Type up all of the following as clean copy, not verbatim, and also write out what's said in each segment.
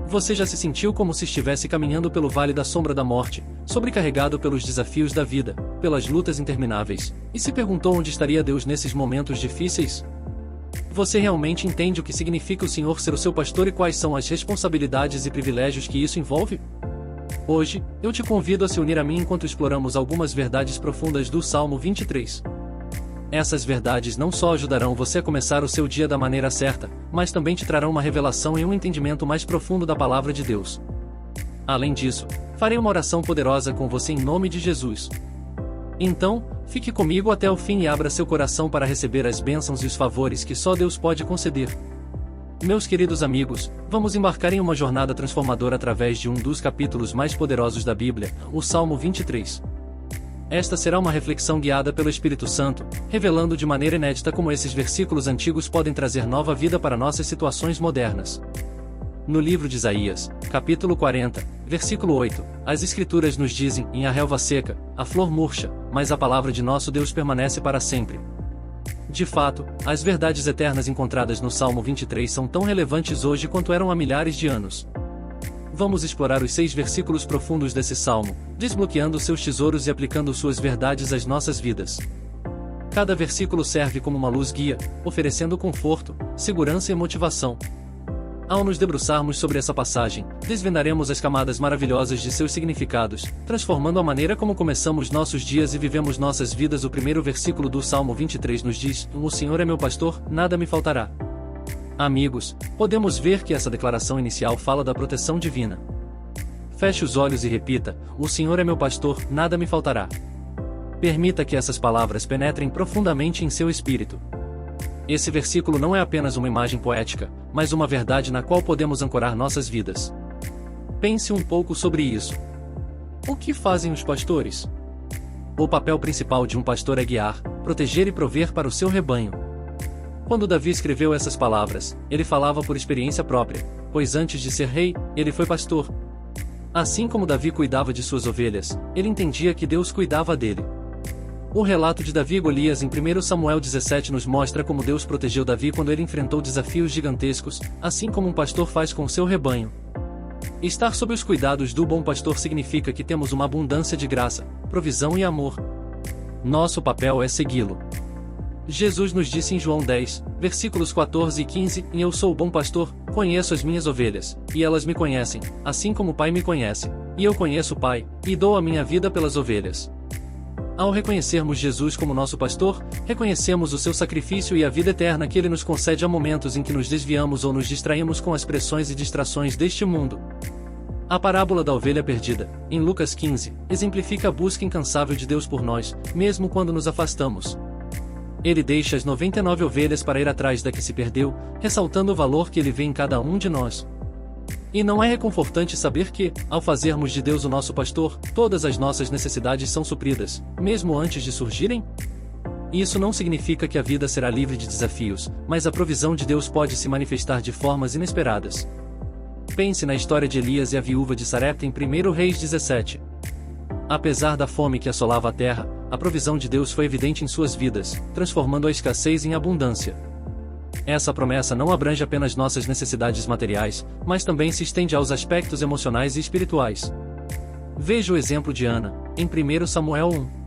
Você já se sentiu como se estivesse caminhando pelo vale da sombra da morte, sobrecarregado pelos desafios da vida, pelas lutas intermináveis, e se perguntou onde estaria Deus nesses momentos difíceis? Você realmente entende o que significa o Senhor ser o seu pastor e quais são as responsabilidades e privilégios que isso envolve? Hoje, eu te convido a se unir a mim enquanto exploramos algumas verdades profundas do Salmo 23. Essas verdades não só ajudarão você a começar o seu dia da maneira certa, mas também te trarão uma revelação e um entendimento mais profundo da palavra de Deus. Além disso, farei uma oração poderosa com você em nome de Jesus. Então, fique comigo até o fim e abra seu coração para receber as bênçãos e os favores que só Deus pode conceder. Meus queridos amigos, vamos embarcar em uma jornada transformadora através de um dos capítulos mais poderosos da Bíblia, o Salmo 23. Esta será uma reflexão guiada pelo Espírito Santo, revelando de maneira inédita como esses versículos antigos podem trazer nova vida para nossas situações modernas. No livro de Isaías, capítulo 40, versículo 8, as Escrituras nos dizem: em a relva seca, a flor murcha, mas a palavra de nosso Deus permanece para sempre. De fato, as verdades eternas encontradas no Salmo 23 são tão relevantes hoje quanto eram há milhares de anos. Vamos explorar os 6 versículos profundos desse salmo, desbloqueando seus tesouros e aplicando suas verdades às nossas vidas. Cada versículo serve como uma luz guia, oferecendo conforto, segurança e motivação. Ao nos debruçarmos sobre essa passagem, desvendaremos as camadas maravilhosas de seus significados, transformando a maneira como começamos nossos dias e vivemos nossas vidas. O primeiro versículo do Salmo 23 nos diz: o Senhor é meu pastor, nada me faltará. Amigos, podemos ver que essa declaração inicial fala da proteção divina. Feche os olhos e repita: o Senhor é meu pastor, nada me faltará. Permita que essas palavras penetrem profundamente em seu espírito. Esse versículo não é apenas uma imagem poética, mas uma verdade na qual podemos ancorar nossas vidas. Pense um pouco sobre isso. O que fazem os pastores? O papel principal de um pastor é guiar, proteger e prover para o seu rebanho. Quando Davi escreveu essas palavras, ele falava por experiência própria, pois antes de ser rei, ele foi pastor. Assim como Davi cuidava de suas ovelhas, ele entendia que Deus cuidava dele. O relato de Davi e Golias em 1 Samuel 17 nos mostra como Deus protegeu Davi quando ele enfrentou desafios gigantescos, assim como um pastor faz com seu rebanho. Estar sob os cuidados do bom pastor significa que temos uma abundância de graça, provisão e amor. Nosso papel é segui-lo. Jesus nos disse em João 10, versículos 14 e 15, eu sou o bom pastor, conheço as minhas ovelhas, e elas me conhecem, assim como o Pai me conhece, e eu conheço o Pai, e dou a minha vida pelas ovelhas. Ao reconhecermos Jesus como nosso pastor, reconhecemos o seu sacrifício e a vida eterna que ele nos concede a momentos em que nos desviamos ou nos distraímos com as pressões e distrações deste mundo. A parábola da ovelha perdida, em Lucas 15, exemplifica a busca incansável de Deus por nós, mesmo quando nos afastamos. Ele deixa as 99 ovelhas para ir atrás da que se perdeu, ressaltando o valor que ele vê em cada um de nós. E não é reconfortante saber que, ao fazermos de Deus o nosso pastor, todas as nossas necessidades são supridas, mesmo antes de surgirem? Isso não significa que a vida será livre de desafios, mas a provisão de Deus pode se manifestar de formas inesperadas. Pense na história de Elias e a viúva de Sarepta em 1 Reis 17. Apesar da fome que assolava a terra, a provisão de Deus foi evidente em suas vidas, transformando a escassez em abundância. Essa promessa não abrange apenas nossas necessidades materiais, mas também se estende aos aspectos emocionais e espirituais. Veja o exemplo de Ana, em 1 Samuel 1.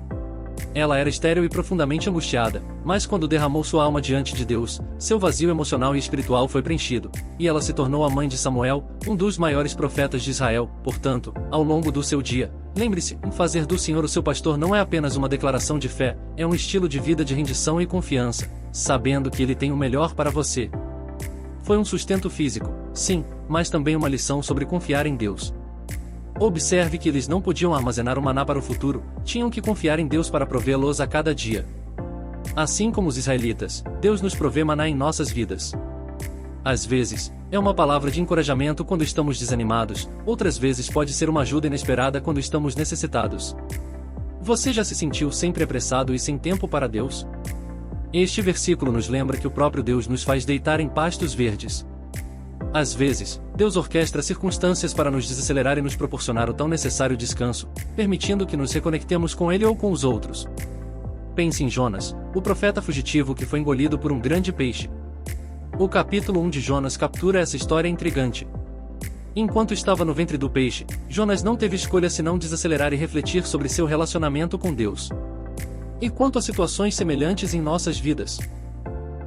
Ela era estéril e profundamente angustiada, mas quando derramou sua alma diante de Deus, seu vazio emocional e espiritual foi preenchido, e ela se tornou a mãe de Samuel, um dos maiores profetas de Israel. Portanto, ao longo do seu dia, lembre-se, fazer do Senhor o seu pastor não é apenas uma declaração de fé, é um estilo de vida de rendição e confiança, sabendo que Ele tem o melhor para você. Foi um sustento físico, sim, mas também uma lição sobre confiar em Deus. Observe que eles não podiam armazenar o maná para o futuro, tinham que confiar em Deus para provê-los a cada dia. Assim como os israelitas, Deus nos provê maná em nossas vidas. Às vezes, é uma palavra de encorajamento quando estamos desanimados, outras vezes pode ser uma ajuda inesperada quando estamos necessitados. Você já se sentiu sempre apressado e sem tempo para Deus? Este versículo nos lembra que o próprio Deus nos faz deitar em pastos verdes. Às vezes, Deus orquestra circunstâncias para nos desacelerar e nos proporcionar o tão necessário descanso, permitindo que nos reconectemos com Ele ou com os outros. Pense em Jonas, o profeta fugitivo que foi engolido por um grande peixe. O capítulo 1 de Jonas captura essa história intrigante. Enquanto estava no ventre do peixe, Jonas não teve escolha senão desacelerar e refletir sobre seu relacionamento com Deus. E quanto a situações semelhantes em nossas vidas?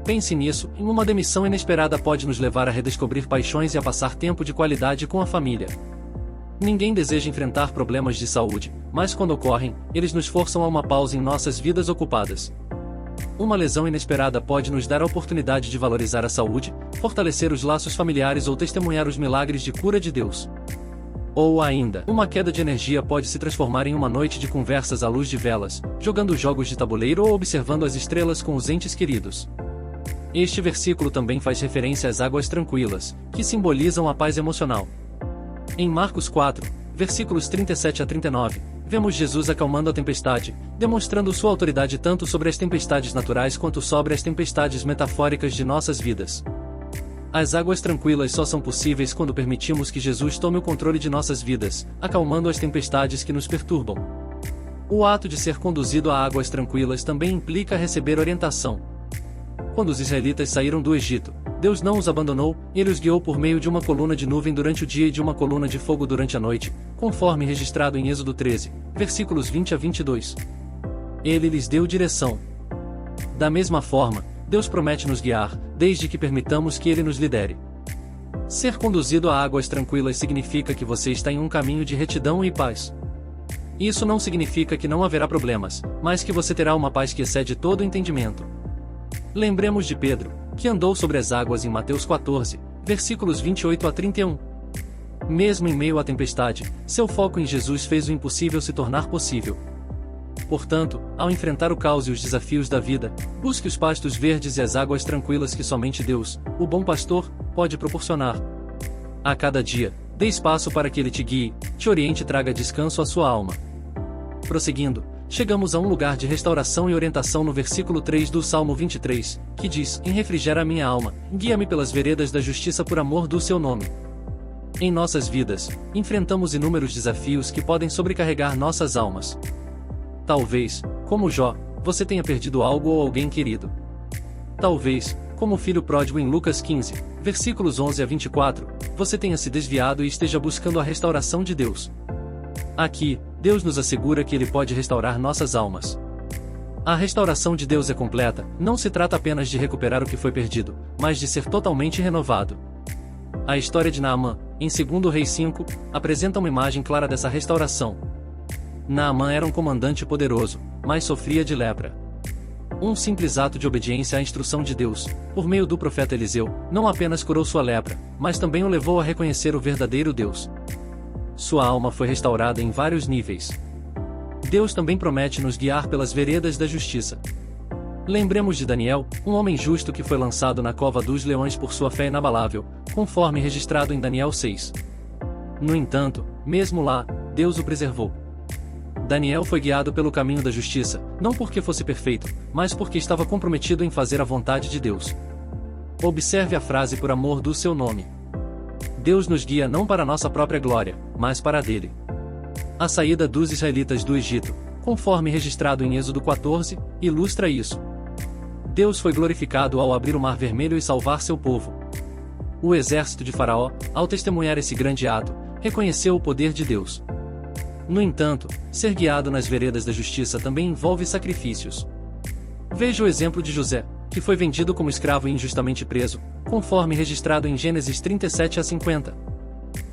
Pense nisso, uma demissão inesperada pode nos levar a redescobrir paixões e a passar tempo de qualidade com a família. Ninguém deseja enfrentar problemas de saúde, mas quando ocorrem, eles nos forçam a uma pausa em nossas vidas ocupadas. Uma lesão inesperada pode nos dar a oportunidade de valorizar a saúde, fortalecer os laços familiares ou testemunhar os milagres de cura de Deus. Ou ainda, uma queda de energia pode se transformar em uma noite de conversas à luz de velas, jogando jogos de tabuleiro ou observando as estrelas com os entes queridos. Este versículo também faz referência às águas tranquilas, que simbolizam a paz emocional. Em Marcos 4, versículos 37 a 39, vemos Jesus acalmando a tempestade, demonstrando sua autoridade tanto sobre as tempestades naturais quanto sobre as tempestades metafóricas de nossas vidas. As águas tranquilas só são possíveis quando permitimos que Jesus tome o controle de nossas vidas, acalmando as tempestades que nos perturbam. O ato de ser conduzido a águas tranquilas também implica receber orientação. Quando os israelitas saíram do Egito, Deus não os abandonou, ele os guiou por meio de uma coluna de nuvem durante o dia e de uma coluna de fogo durante a noite, conforme registrado em Êxodo 13, versículos 20 a 22. Ele lhes deu direção. Da mesma forma, Deus promete nos guiar, desde que permitamos que Ele nos lidere. Ser conduzido a águas tranquilas significa que você está em um caminho de retidão e paz. Isso não significa que não haverá problemas, mas que você terá uma paz que excede todo entendimento. Lembremos de Pedro, que andou sobre as águas em Mateus 14, versículos 28 a 31. Mesmo em meio à tempestade, seu foco em Jesus fez o impossível se tornar possível. Portanto, ao enfrentar o caos e os desafios da vida, busque os pastos verdes e as águas tranquilas que somente Deus, o bom pastor, pode proporcionar. A cada dia, dê espaço para que Ele te guie, te oriente e traga descanso à sua alma. Prosseguindo, chegamos a um lugar de restauração e orientação no versículo 3 do Salmo 23, que diz: Refrigera a minha alma, guia-me pelas veredas da justiça por amor do seu nome. Em nossas vidas, enfrentamos inúmeros desafios que podem sobrecarregar nossas almas. Talvez, como Jó, você tenha perdido algo ou alguém querido. Talvez, como o filho pródigo em Lucas 15, versículos 11 a 24, você tenha se desviado e esteja buscando a restauração de Deus. Aqui, Deus nos assegura que Ele pode restaurar nossas almas. A restauração de Deus é completa, não se trata apenas de recuperar o que foi perdido, mas de ser totalmente renovado. A história de Naamã, em 2 Reis 5, apresenta uma imagem clara dessa restauração. Naamã era um comandante poderoso, mas sofria de lepra. Um simples ato de obediência à instrução de Deus, por meio do profeta Eliseu, não apenas curou sua lepra, mas também o levou a reconhecer o verdadeiro Deus. Sua alma foi restaurada em vários níveis. Deus também promete nos guiar pelas veredas da justiça. Lembremos de Daniel, um homem justo que foi lançado na cova dos leões por sua fé inabalável, conforme registrado em Daniel 6. No entanto, mesmo lá, Deus o preservou. Daniel foi guiado pelo caminho da justiça, não porque fosse perfeito, mas porque estava comprometido em fazer a vontade de Deus. Observe a frase por amor do seu nome. Deus nos guia não para nossa própria glória, mas para a dele. A saída dos israelitas do Egito, conforme registrado em Êxodo 14, ilustra isso. Deus foi glorificado ao abrir o Mar Vermelho e salvar seu povo. O exército de Faraó, ao testemunhar esse grande ato, reconheceu o poder de Deus. No entanto, ser guiado nas veredas da justiça também envolve sacrifícios. Veja o exemplo de José, que foi vendido como escravo e injustamente preso, conforme registrado em Gênesis 37 a 50.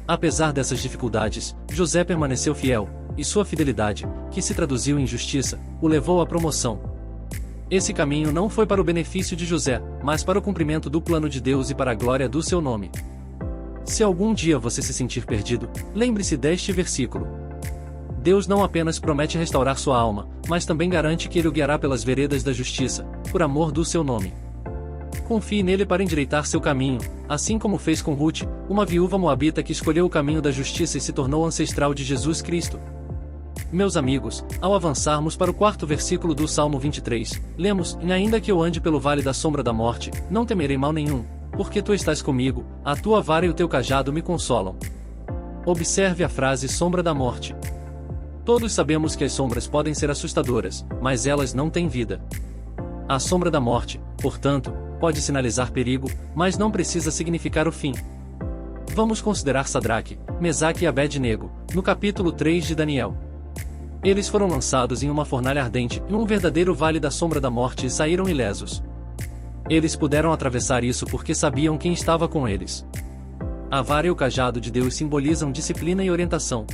Apesar dessas dificuldades, José permaneceu fiel, e sua fidelidade, que se traduziu em justiça, o levou à promoção. Esse caminho não foi para o benefício de José, mas para o cumprimento do plano de Deus e para a glória do seu nome. Se algum dia você se sentir perdido, lembre-se deste versículo. Deus não apenas promete restaurar sua alma, mas também garante que Ele o guiará pelas veredas da justiça, por amor do seu nome. Confie nele para endireitar seu caminho, assim como fez com Ruth, uma viúva moabita que escolheu o caminho da justiça e se tornou ancestral de Jesus Cristo. Meus amigos, ao avançarmos para o 4º versículo do Salmo 23, lemos: Ainda que eu ande pelo vale da sombra da morte, não temerei mal nenhum, porque tu estás comigo, a tua vara e o teu cajado me consolam. Observe a frase sombra da morte. Todos sabemos que as sombras podem ser assustadoras, mas elas não têm vida. A sombra da morte, portanto, pode sinalizar perigo, mas não precisa significar o fim. Vamos considerar Sadraque, Mesaque e Abed-nego, no capítulo 3 de Daniel. Eles foram lançados em uma fornalha ardente, em um verdadeiro vale da sombra da morte e saíram ilesos. Eles puderam atravessar isso porque sabiam quem estava com eles. A vara e o cajado de Deus simbolizam disciplina e orientação.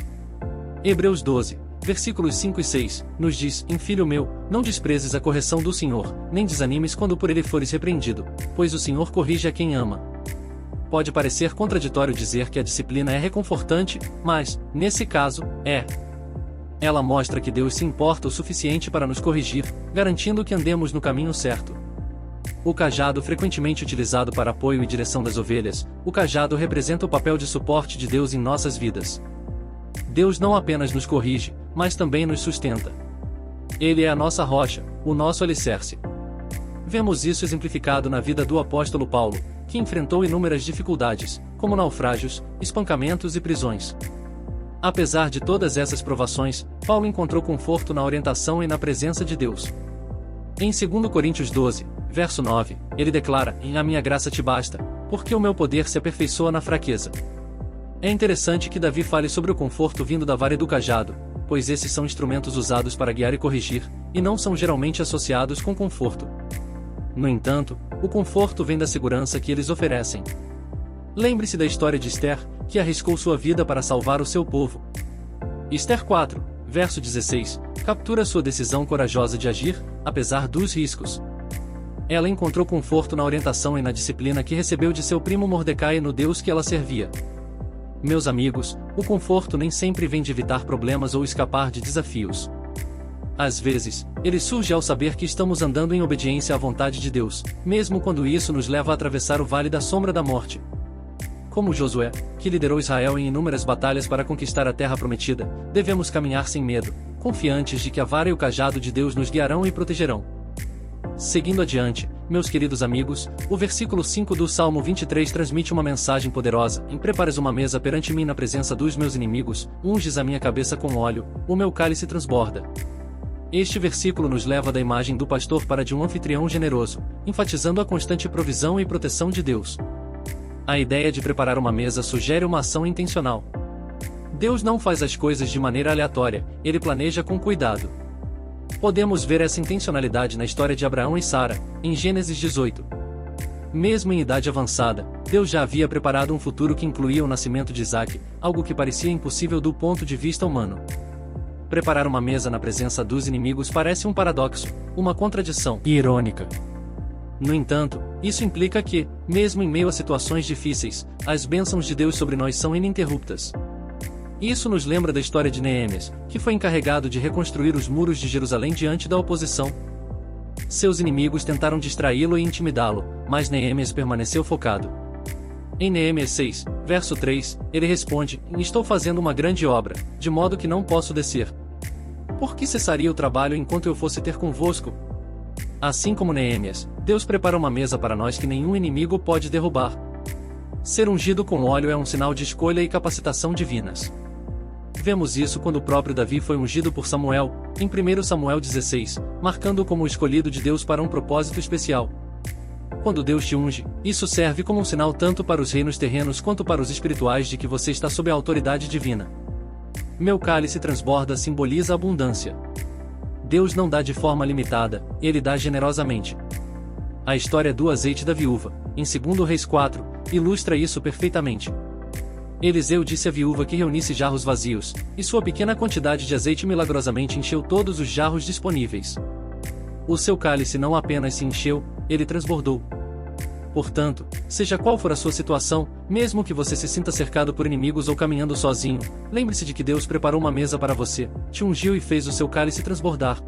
Hebreus 12, versículos 5 e 6, nos diz: Filho meu, não desprezes a correção do Senhor, nem desanimes quando por ele fores repreendido, pois o Senhor corrige a quem ama. Pode parecer contraditório dizer que a disciplina é reconfortante, mas, nesse caso, é. Ela mostra que Deus se importa o suficiente para nos corrigir, garantindo que andemos no caminho certo. O cajado, frequentemente utilizado para apoio e direção das ovelhas, o cajado representa o papel de suporte de Deus em nossas vidas. Deus não apenas nos corrige, mas também nos sustenta. Ele é a nossa rocha, o nosso alicerce. Vemos isso exemplificado na vida do apóstolo Paulo, que enfrentou inúmeras dificuldades, como naufrágios, espancamentos e prisões. Apesar de todas essas provações, Paulo encontrou conforto na orientação e na presença de Deus. Em 2 Coríntios 12, verso 9, ele declara: A minha graça te basta, porque o meu poder se aperfeiçoa na fraqueza. É interessante que Davi fale sobre o conforto vindo da vara e do cajado, pois esses são instrumentos usados para guiar e corrigir, e não são geralmente associados com conforto. No entanto, o conforto vem da segurança que eles oferecem. Lembre-se da história de Esther, que arriscou sua vida para salvar o seu povo. Esther 4, verso 16, captura sua decisão corajosa de agir, apesar dos riscos. Ela encontrou conforto na orientação e na disciplina que recebeu de seu primo Mordecai e no Deus que ela servia. Meus amigos, o conforto nem sempre vem de evitar problemas ou escapar de desafios. Às vezes, ele surge ao saber que estamos andando em obediência à vontade de Deus, mesmo quando isso nos leva a atravessar o vale da sombra da morte. Como Josué, que liderou Israel em inúmeras batalhas para conquistar a terra prometida, devemos caminhar sem medo, confiantes de que a vara e o cajado de Deus nos guiarão e protegerão. Seguindo adiante, meus queridos amigos, o versículo 5 do Salmo 23 transmite uma mensagem poderosa: Prepares uma mesa perante mim na presença dos meus inimigos, unges a minha cabeça com óleo, o meu cálice transborda. Este versículo nos leva da imagem do pastor para de um anfitrião generoso, enfatizando a constante provisão e proteção de Deus. A ideia de preparar uma mesa sugere uma ação intencional. Deus não faz as coisas de maneira aleatória, ele planeja com cuidado. Podemos ver essa intencionalidade na história de Abraão e Sara, em Gênesis 18. Mesmo em idade avançada, Deus já havia preparado um futuro que incluía o nascimento de Isaque, algo que parecia impossível do ponto de vista humano. Preparar uma mesa na presença dos inimigos parece um paradoxo, uma contradição irônica. No entanto, isso implica que, mesmo em meio a situações difíceis, as bênçãos de Deus sobre nós são ininterruptas. Isso nos lembra da história de Neemias, que foi encarregado de reconstruir os muros de Jerusalém diante da oposição. Seus inimigos tentaram distraí-lo e intimidá-lo, mas Neemias permaneceu focado. Em Neemias 6, verso 3, ele responde: Estou fazendo uma grande obra, de modo que não posso descer. Por que cessaria o trabalho enquanto eu fosse ter convosco? Assim como Neemias, Deus prepara uma mesa para nós que nenhum inimigo pode derrubar. Ser ungido com óleo é um sinal de escolha e capacitação divinas. Vemos isso quando o próprio Davi foi ungido por Samuel, em 1 Samuel 16, marcando-o como o escolhido de Deus para um propósito especial. Quando Deus te unge, isso serve como um sinal tanto para os reinos terrenos quanto para os espirituais de que você está sob a autoridade divina. Meu cálice transborda simboliza abundância. Deus não dá de forma limitada, ele dá generosamente. A história do azeite da viúva, em 2 Reis 4, ilustra isso perfeitamente. Eliseu disse à viúva que reunisse jarros vazios, e sua pequena quantidade de azeite milagrosamente encheu todos os jarros disponíveis. O seu cálice não apenas se encheu, ele transbordou. Portanto, seja qual for a sua situação, mesmo que você se sinta cercado por inimigos ou caminhando sozinho, lembre-se de que Deus preparou uma mesa para você, te ungiu e fez o seu cálice transbordar.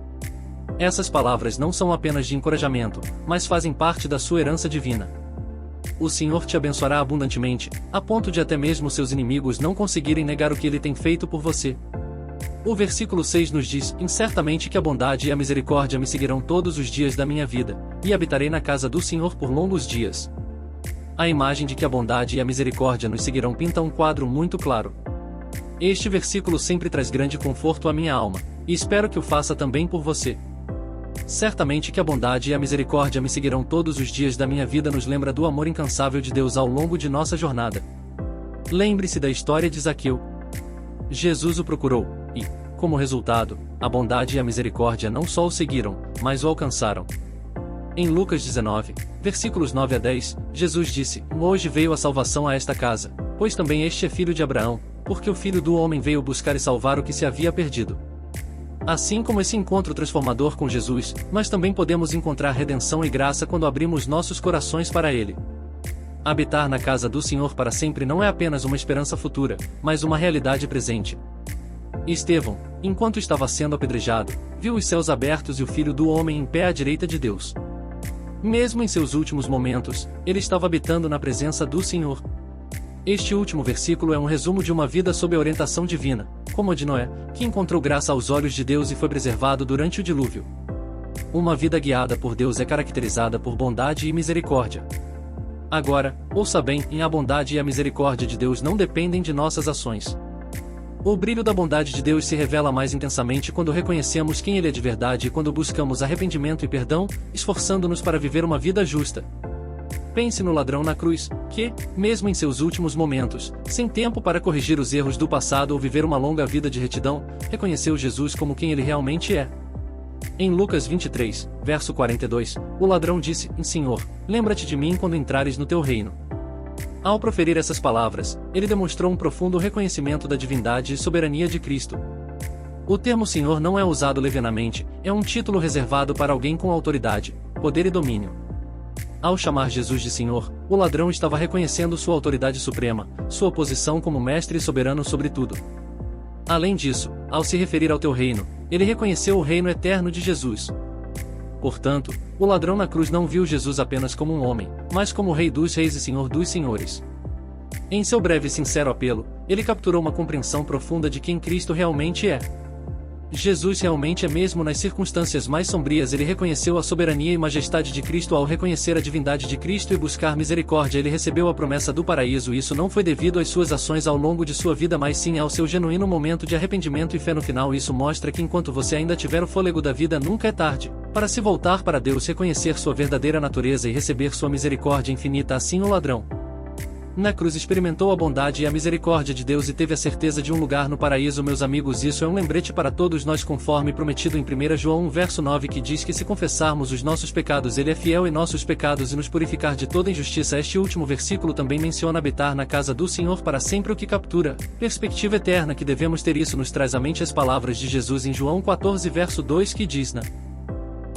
Essas palavras não são apenas de encorajamento, mas fazem parte da sua herança divina. O Senhor te abençoará abundantemente, a ponto de até mesmo seus inimigos não conseguirem negar o que ele tem feito por você. O versículo 6 nos diz: Certamente que a bondade e a misericórdia me seguirão todos os dias da minha vida, e habitarei na casa do Senhor por longos dias. A imagem de que a bondade e a misericórdia nos seguirão pinta um quadro muito claro. Este versículo sempre traz grande conforto à minha alma, e espero que o faça também por você. Certamente que a bondade e a misericórdia me seguirão todos os dias da minha vida nos lembra do amor incansável de Deus ao longo de nossa jornada. Lembre-se da história de Zaqueu. Jesus o procurou, e, como resultado, a bondade e a misericórdia não só o seguiram, mas o alcançaram. Em Lucas 19, versículos 9 a 10, Jesus disse: Hoje veio a salvação a esta casa, pois também este é filho de Abraão, porque o Filho do Homem veio buscar e salvar o que se havia perdido. Assim como esse encontro transformador com Jesus, nós também podemos encontrar redenção e graça quando abrimos nossos corações para Ele. Habitar na casa do Senhor para sempre não é apenas uma esperança futura, mas uma realidade presente. Estevão, enquanto estava sendo apedrejado, viu os céus abertos e o Filho do Homem em pé à direita de Deus. Mesmo em seus últimos momentos, ele estava habitando na presença do Senhor. Este último versículo é um resumo de uma vida sob a orientação divina, como a de Noé, que encontrou graça aos olhos de Deus e foi preservado durante o dilúvio. Uma vida guiada por Deus é caracterizada por bondade e misericórdia. Agora, ouça bem, a bondade e a misericórdia de Deus não dependem de nossas ações. O brilho da bondade de Deus se revela mais intensamente quando reconhecemos quem Ele é de verdade e quando buscamos arrependimento e perdão, esforçando-nos para viver uma vida justa. Pense no ladrão na cruz, que, mesmo em seus últimos momentos, sem tempo para corrigir os erros do passado ou viver uma longa vida de retidão, reconheceu Jesus como quem Ele realmente é. Em Lucas 23, verso 42, o ladrão disse: Senhor, lembra-te de mim quando entrares no teu reino. Ao proferir essas palavras, ele demonstrou um profundo reconhecimento da divindade e soberania de Cristo. O termo Senhor não é usado levianamente, é um título reservado para alguém com autoridade, poder e domínio. Ao chamar Jesus de Senhor, o ladrão estava reconhecendo sua autoridade suprema, sua posição como mestre e soberano sobre tudo. Além disso, ao se referir ao teu reino, ele reconheceu o reino eterno de Jesus. Portanto, o ladrão na cruz não viu Jesus apenas como um homem, mas como o Rei dos Reis e Senhor dos Senhores. Em seu breve e sincero apelo, ele capturou uma compreensão profunda de quem Cristo realmente é. Jesus realmente é mesmo nas circunstâncias mais sombrias. Ele reconheceu a soberania e majestade de Cristo. Ao reconhecer a divindade de Cristo e buscar misericórdia, ele recebeu a promessa do paraíso. Isso não foi devido às suas ações ao longo de sua vida, mas sim ao seu genuíno momento de arrependimento e fé no final. Isso mostra que enquanto você ainda tiver o fôlego da vida, nunca é tarde para se voltar para Deus, reconhecer sua verdadeira natureza e receber sua misericórdia infinita. Assim o ladrão na cruz experimentou a bondade e a misericórdia de Deus e teve a certeza de um lugar no paraíso. Meus amigos, isso é um lembrete para todos nós, conforme prometido em 1 João 1 verso 9, que diz que se confessarmos os nossos pecados, Ele é fiel em nossos pecados e nos purificar de toda injustiça. Este último versículo também menciona habitar na casa do Senhor para sempre, o que captura perspectiva eterna que devemos ter. Isso nos traz à mente as palavras de Jesus em João 14 verso 2, que diz: Na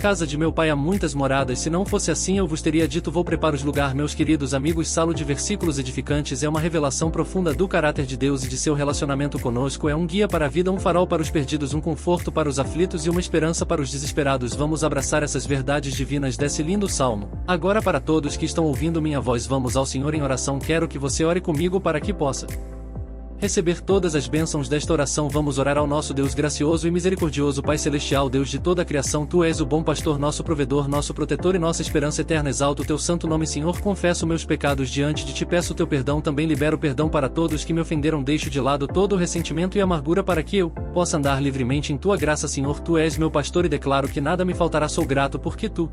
casa de meu pai há muitas moradas, se não fosse assim eu vos teria dito, vou preparar os lugar. Meus queridos amigos, salo de versículos edificantes é uma revelação profunda do caráter de Deus e de seu relacionamento conosco. É um guia para a vida, um farol para os perdidos, um conforto para os aflitos e uma esperança para os desesperados. Vamos abraçar essas verdades divinas desse lindo salmo. Agora, para todos que estão ouvindo minha voz, vamos ao Senhor em oração. Quero que você ore comigo para que possa receber todas as bênçãos desta oração. Vamos orar ao nosso Deus gracioso e misericordioso. Pai celestial, Deus de toda a criação, Tu és o bom pastor, nosso provedor, nosso protetor e nossa esperança eterna. Exalto o Teu santo nome, Senhor. Confesso meus pecados diante de Ti, peço Teu perdão, também libero perdão para todos que me ofenderam. Deixo de lado todo o ressentimento e amargura para que eu possa andar livremente em Tua graça. Senhor, Tu és meu pastor e declaro que nada me faltará. Sou grato porque Tu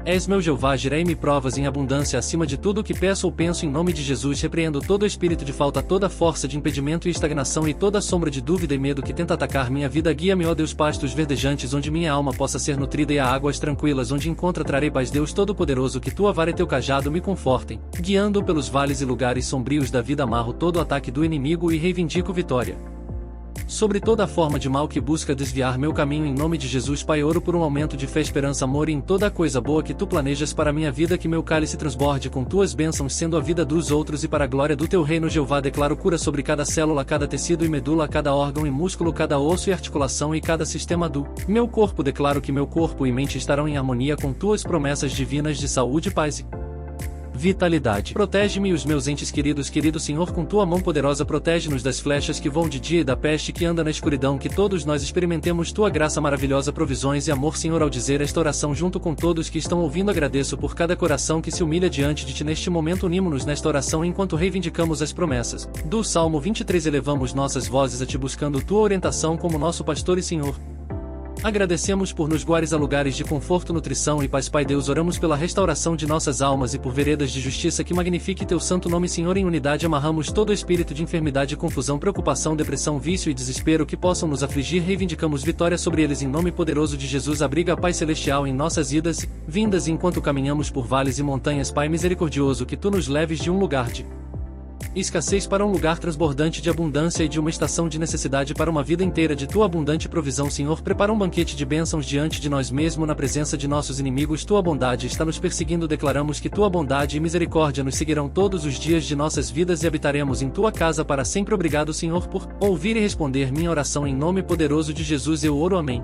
és meu Jeová Jireh, e me provas em abundância acima de tudo o que peço ou penso. Em nome de Jesus, repreendo todo espírito de falta, toda força de impedimento e estagnação e toda sombra de dúvida e medo que tenta atacar minha vida. Guia-me, ó Deus, pastos verdejantes onde minha alma possa ser nutrida e a águas tranquilas onde encontra trarei paz. Deus Todo-Poderoso, que Tua vara e Teu cajado me confortem, guiando pelos vales e lugares sombrios da vida. Amarro todo o ataque do inimigo e reivindico vitória sobre toda a forma de mal que busca desviar meu caminho. Em nome de Jesus, Pai, oro por um aumento de fé, esperança, amor e em toda a coisa boa que Tu planejas para minha vida, que meu cálice transborde com Tuas bênçãos, sendo a vida dos outros e para a glória do Teu reino. Jeová, declaro cura sobre cada célula, cada tecido e medula, cada órgão e músculo, cada osso e articulação e cada sistema do meu corpo. Declaro que meu corpo e mente estarão em harmonia com Tuas promessas divinas de saúde, paz e vitalidade. Protege-me e os meus entes queridos. Querido Senhor, com Tua mão poderosa protege-nos das flechas que voam de dia e da peste que anda na escuridão. Que todos nós experimentemos Tua graça maravilhosa, provisões e amor. Senhor, ao dizer esta oração junto com todos que estão ouvindo, agradeço por cada coração que se humilha diante de Ti neste momento. Unimo-nos nesta oração enquanto reivindicamos as promessas do Salmo 23. Elevamos nossas vozes a Ti buscando Tua orientação como nosso pastor e Senhor. Agradecemos por nos guares a lugares de conforto, nutrição e paz. Pai Deus, oramos pela restauração de nossas almas e por veredas de justiça que magnifique teu santo nome. Senhor, em unidade amarramos todo espírito de enfermidade, confusão, preocupação, depressão, vício e desespero que possam nos afligir. Reivindicamos vitória sobre eles em nome poderoso de Jesus. Abriga a paz celestial em nossas idas e vindas, e enquanto caminhamos por vales e montanhas, Pai misericordioso, que tu nos leves de um lugar de escassez para um lugar transbordante de abundância, e de uma estação de necessidade para uma vida inteira de tua abundante provisão. Senhor, prepara um banquete de bênçãos diante de nós, mesmo na presença de nossos inimigos. Tua bondade está nos perseguindo. Declaramos que tua bondade e misericórdia nos seguirão todos os dias de nossas vidas e habitaremos em tua casa para sempre. Obrigado, Senhor, por ouvir e responder minha oração. Em nome poderoso de Jesus eu oro. Amém.